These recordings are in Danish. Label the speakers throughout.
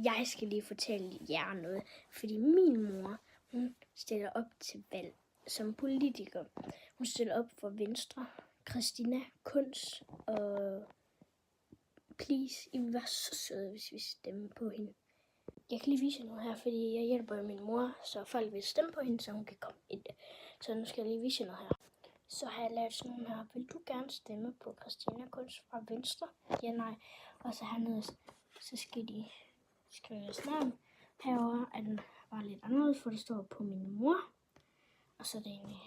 Speaker 1: Jeg skal lige fortælle jer noget, fordi min mor, hun stiller op til valg som politiker. Hun stiller op for Venstre, Christina Kunz, og please, I vil være så søde, hvis vi stemmer på hende. Jeg kan lige vise jer noget her, fordi jeg hjælper min mor, så folk vil stemme på hende, så hun kan komme ind. Så nu skal jeg lige vise jer noget her. Så har jeg lavet sådan nogle her. Vil du gerne stemme på Christina Kunz fra Venstre? Ja, nej. Og så hernede, så skal de skrive jeres navn. Herovre er den bare lidt anderledes, for det står på min mor. Og så er det egentlig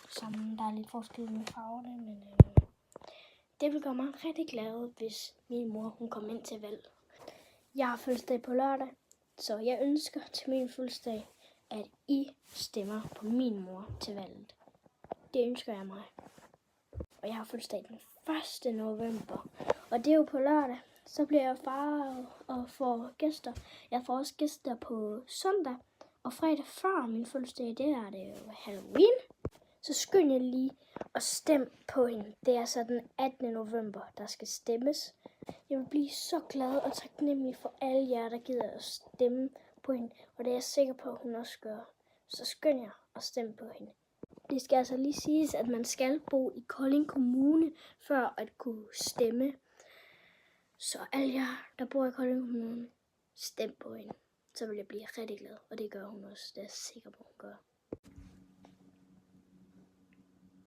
Speaker 1: sammen. Der er lidt forskel med farverne, men det vil gøre mig rigtig glad, hvis min mor hun kommer ind til valg. Jeg har fødselsdag på lørdag, så jeg ønsker til min fødselsdag, at I stemmer på min mor til valget. Det ønsker jeg mig. Og jeg har fødselsdag den 1. november. Og det er jo på lørdag. Så bliver jeg far og får gæster. Jeg får også gæster på søndag. Og fredag før min fødselsdag, det er det jo Halloween. Så skynd jer lige og stem på hende. Det er så den 18. november, der skal stemmes. Jeg vil blive så glad og taknemmelig for alle jer, der gider at stemme på hende. Og det er jeg sikker på, at hun også gør. Så skynd jer og stem på hende. Det skal altså lige siges, at man skal bo i Kolding Kommune, for at kunne stemme. Så alle jer, der bor i Kolding Kommune, stem på hende. Så vil jeg blive rigtig glad, og det gør hun også. Det er jeg sikker på, hun gør.